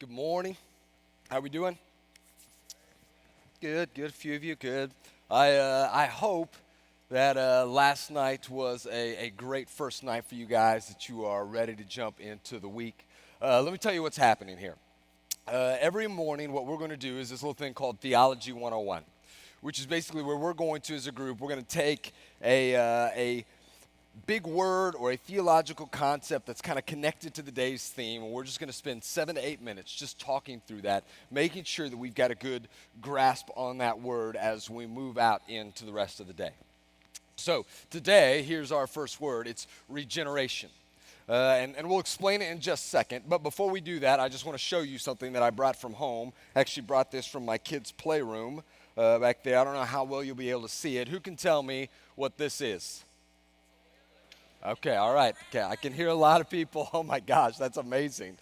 Good morning. How we doing? Good, good. A few of you, good. I hope that last night was a great first night for you guys, that you are ready to jump into the week. Let me tell you what's happening here. Every morning, what we're going to do is this little thing called Theology 101, which is basically where we're going to, as a group, we're going to take a big word or a theological concept that's kind of connected to the day's theme, and we're just going to spend 7 to 8 minutes just talking through that, making sure that we've got a good grasp on that word as we move out into the rest of the day. So today, here's our first word. It's regeneration. And we'll explain it in just a second. But before we do that, I just want to show you something that I brought from home. I actually brought this from my kids' playroom back there. I don't know how well you'll be able to see it. Who can tell me what this is? Okay, all right. Okay, I can hear a lot of people. Oh my gosh, that's amazing.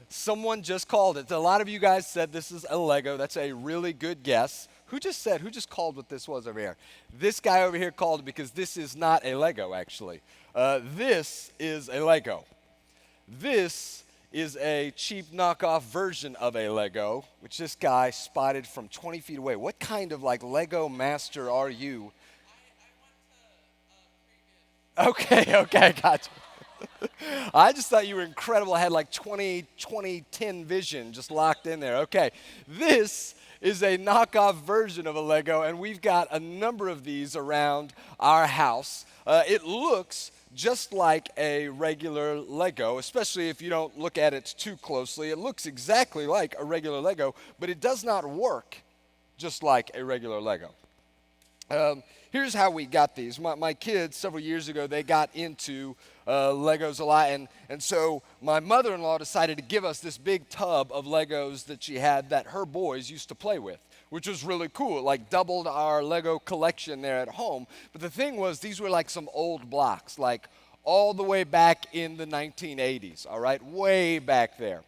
Someone just called it. A lot of you guys said this is a Lego. That's a really good guess. Who just called what this was over here? This guy over here called it because this is not a Lego, actually. This is a Lego. This is a cheap knockoff version of a Lego, which this guy spotted from 20 feet away. What kind of like Lego master are you? Okay, okay, gotcha. I just thought you were incredible. I had like 2010 vision just locked in there. Okay, this is a knockoff version of a Lego, and we've got a number of these around our house. It looks just like a regular Lego, especially if you don't look at it too closely. It looks exactly like a regular Lego, but it does not work just like a regular Lego. Here's how we got these. My kids, several years ago, they got into Legos a lot. And so my mother-in-law decided to give us this big tub of Legos that she had that her boys used to play with, which was really cool. It like doubled our Lego collection there at home. But the thing was, these were like some old blocks, like all the way back in the 1980s, all right? Way back there.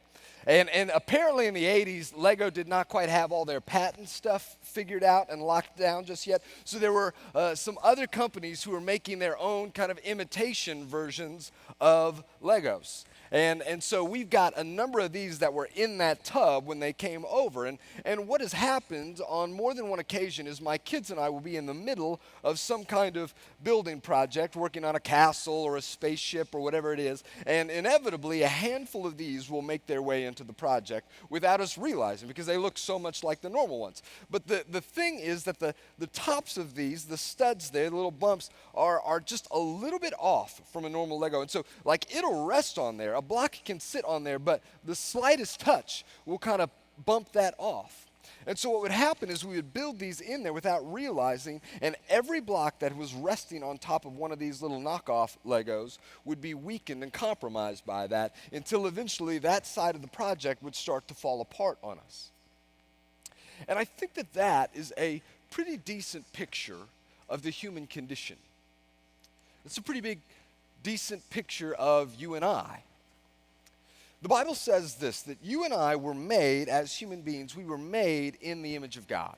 And apparently in the 80s, Lego did not quite have all their patent stuff figured out and locked down just yet. So there were some other companies who were making their own kind of imitation versions of Legos. And so we've got a number of these that were in that tub when they came over. And what has happened on more than one occasion is my kids and I will be in the middle of some kind of building project, working on a castle or a spaceship or whatever it is. And inevitably, a handful of these will make their way into the project without us realizing, because they look so much like the normal ones. But the thing is that the tops of these, the studs there, the little bumps, are just a little bit off from a normal Lego. And so, like, it'll rest on there. A block can sit on there, but the slightest touch will kind of bump that off. And so what would happen is we would build these in there without realizing, and every block that was resting on top of one of these little knockoff Legos would be weakened and compromised by that, until eventually that side of the project would start to fall apart on us. And I think that that is a pretty decent picture of the human condition. It's a pretty big, decent picture of you and I. The Bible says this, that you and I were made as human beings. We were made in the image of God.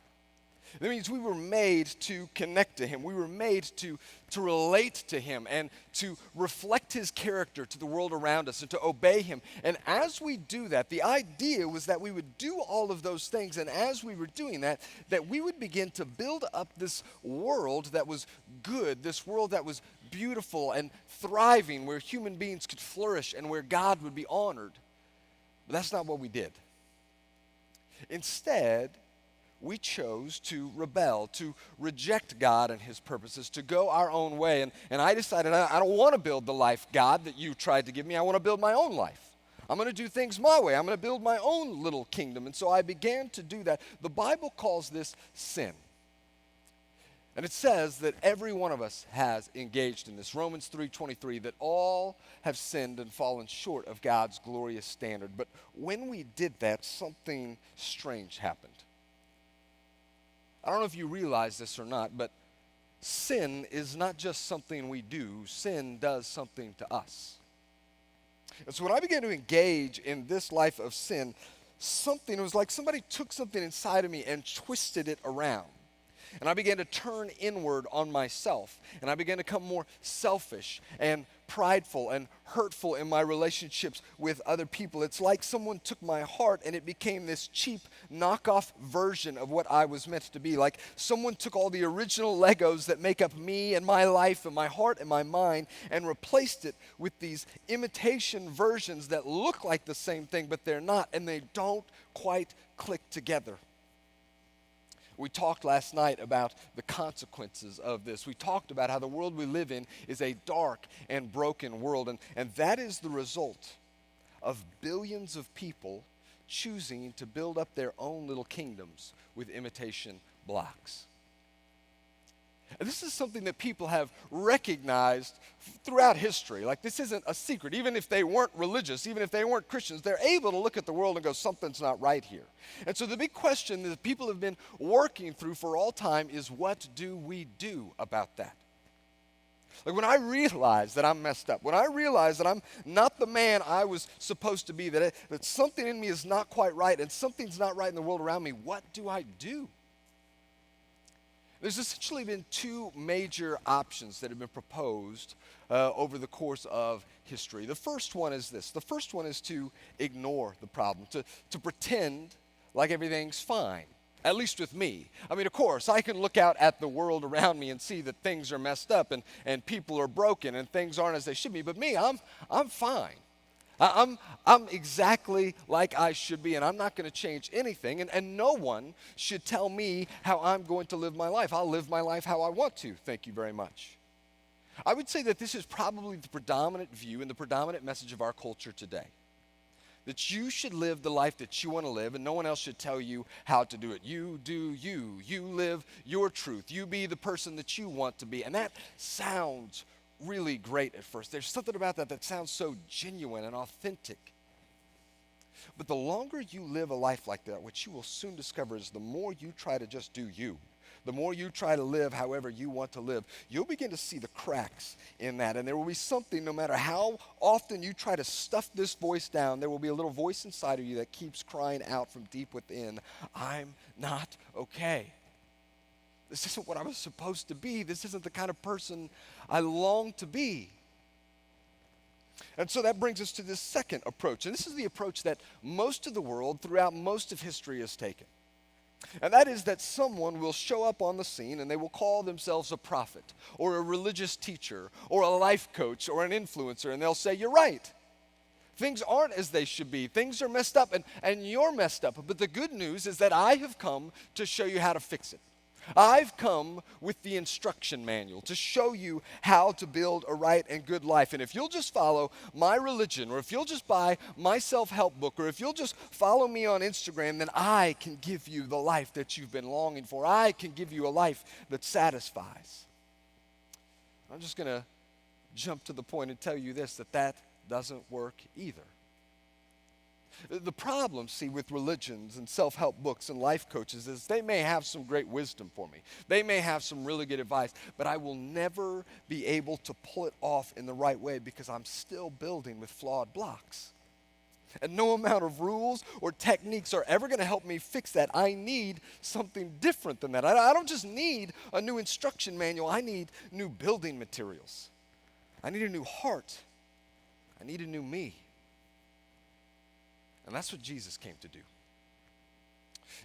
That means we were made to connect to Him. We were made to relate to Him and to reflect His character to the world around us and to obey Him. And as we do that, the idea was that we would do all of those things, and as we were doing that, that we would begin to build up this world that was good, this world that was beautiful and thriving, where human beings could flourish and where God would be honored. But that's not what we did. Instead, we chose to rebel, to reject God and His purposes, to go our own way. And I decided I don't want to build the life, God, that you tried to give me. I want to build my own life. I'm going to do things my way. I'm going to build my own little kingdom. And so I began to do that. The Bible calls this sin. And it says that every one of us has engaged in this. Romans 3:23, that all have sinned and fallen short of God's glorious standard. But when we did that, something strange happened. I don't know if you realize this or not, but sin is not just something we do. Sin does something to us. And so when I began to engage in this life of sin, it was like somebody took something inside of me and twisted it around. And I began to turn inward on myself. And I began to become more selfish and prideful and hurtful in my relationships with other people. It's like someone took my heart and it became this cheap knockoff version of what I was meant to be. Like someone took all the original Legos that make up me and my life and my heart and my mind and replaced it with these imitation versions that look like the same thing, but they're not, and they don't quite click together. We talked last night about the consequences of this. We talked about how the world we live in is a dark and broken world, and that is the result of billions of people choosing to build up their own little kingdoms with imitation blocks. And this is something that people have recognized throughout history. Like, this isn't a secret. Even if they weren't religious, even if they weren't Christians, they're able to look at the world and go, something's not right here. And so the big question that people have been working through for all time is, what do we do about that? Like, when I realize that I'm messed up, when I realize that I'm not the man I was supposed to be, that something in me is not quite right and something's not right in the world around me, what do I do? There's essentially been two major options that have been proposed over the course of history. The first one is this. The first one is to ignore the problem, to pretend like everything's fine, at least with me. I mean, of course, I can look out at the world around me and see that things are messed up and people are broken and things aren't as they should be. But me, I'm fine. I'm exactly like I should be, and I'm not going to change anything, and no one should tell me how I'm going to live my life. I'll live my life how I want to. Thank you very much. I would say that this is probably the predominant view and the predominant message of our culture today. That you should live the life that you want to live, and no one else should tell you how to do it. You do you. You live your truth. You be the person that you want to be. And that sounds really great at first. There's something about that sounds so genuine and authentic. But the longer you live a life like that, what you will soon discover is the more you try to just do you, the more you try to live however you want to live, you'll begin to see the cracks in that. And there will be something, no matter how often you try to stuff this voice down, there will be a little voice inside of you that keeps crying out from deep within, I'm not okay. This isn't what I was supposed to be. This isn't the kind of person I long to be. And so that brings us to this second approach. And this is the approach that most of the world throughout most of history has taken. And that is that someone will show up on the scene and they will call themselves a prophet or a religious teacher or a life coach or an influencer, and they'll say, you're right. Things aren't as they should be. Things are messed up and you're messed up. But the good news is that I have come to show you how to fix it. I've come with the instruction manual to show you how to build a right and good life. And if you'll just follow my religion, or if you'll just buy my self-help book, or if you'll just follow me on Instagram, then I can give you the life that you've been longing for. I can give you a life that satisfies. I'm just going to jump to the point and tell you this, that doesn't work either. The problem, see, with religions and self-help books and life coaches is they may have some great wisdom for me. They may have some really good advice, but I will never be able to pull it off in the right way because I'm still building with flawed blocks. And no amount of rules or techniques are ever going to help me fix that. I need something different than that. I don't just need a new instruction manual. I need new building materials. I need a new heart. I need a new me. And that's what Jesus came to do.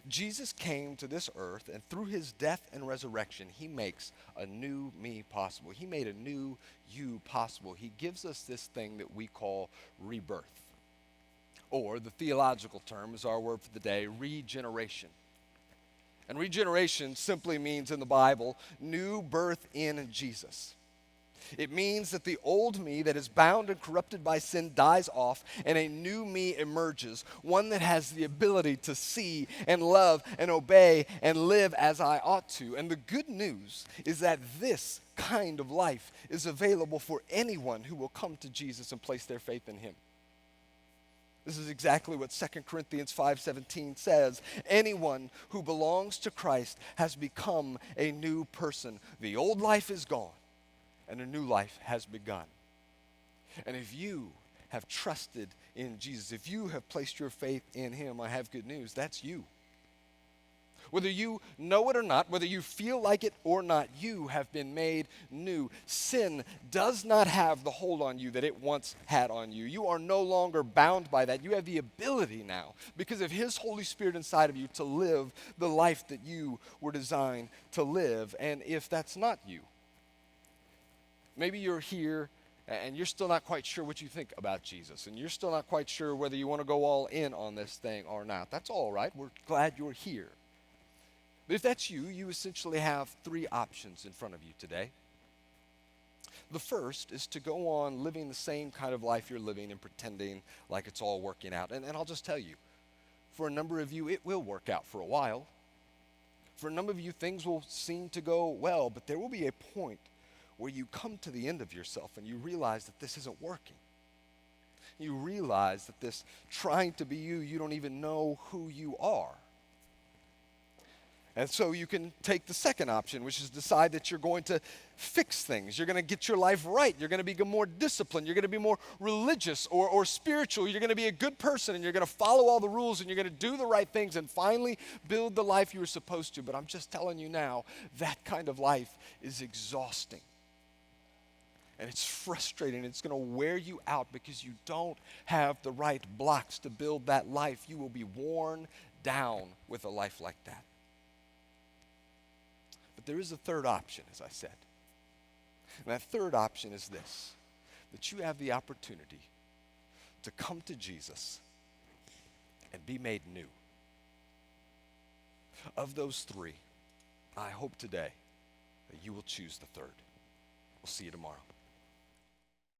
Jesus came to this earth, and through his death and resurrection, he makes a new me possible. He made a new you possible. He gives us this thing that we call rebirth. Or the theological term is our word for the day, regeneration. And regeneration simply means in the Bible, new birth in Jesus. It means that the old me that is bound and corrupted by sin dies off and a new me emerges, one that has the ability to see and love and obey and live as I ought to. And the good news is that this kind of life is available for anyone who will come to Jesus and place their faith in him. This is exactly what 2 Corinthians 5:17 says. Anyone who belongs to Christ has become a new person. The old life is gone, and a new life has begun. And if you have trusted in Jesus, if you have placed your faith in him, I have good news. That's you. Whether you know it or not, whether you feel like it or not, you have been made new. Sin does not have the hold on you that it once had on you. You are no longer bound by that. You have the ability now, because of His Holy Spirit inside of you, to live the life that you were designed to live. And if that's not you, maybe you're here and you're still not quite sure what you think about Jesus, and you're still not quite sure whether you want to go all in on this thing or not. That's all right. We're glad you're here. But if that's you, you essentially have three options in front of you today. The first is to go on living the same kind of life you're living and pretending like it's all working out. And I'll just tell you, for a number of you, it will work out for a while. For a number of you, things will seem to go well, but there will be a point where you come to the end of yourself and you realize that this isn't working. You realize that this trying to be you, you don't even know who you are. And so you can take the second option, which is decide that you're going to fix things. You're going to get your life right. You're going to be more disciplined. You're going to be more religious or spiritual. You're going to be a good person, and you're going to follow all the rules, and you're going to do the right things and finally build the life you were supposed to. But I'm just telling you now, that kind of life is exhausting. And it's frustrating. It's going to wear you out because you don't have the right blocks to build that life. You will be worn down with a life like that. But there is a third option, as I said. And that third option is this, that you have the opportunity to come to Jesus and be made new. Of those three, I hope today that you will choose the third. We'll see you tomorrow.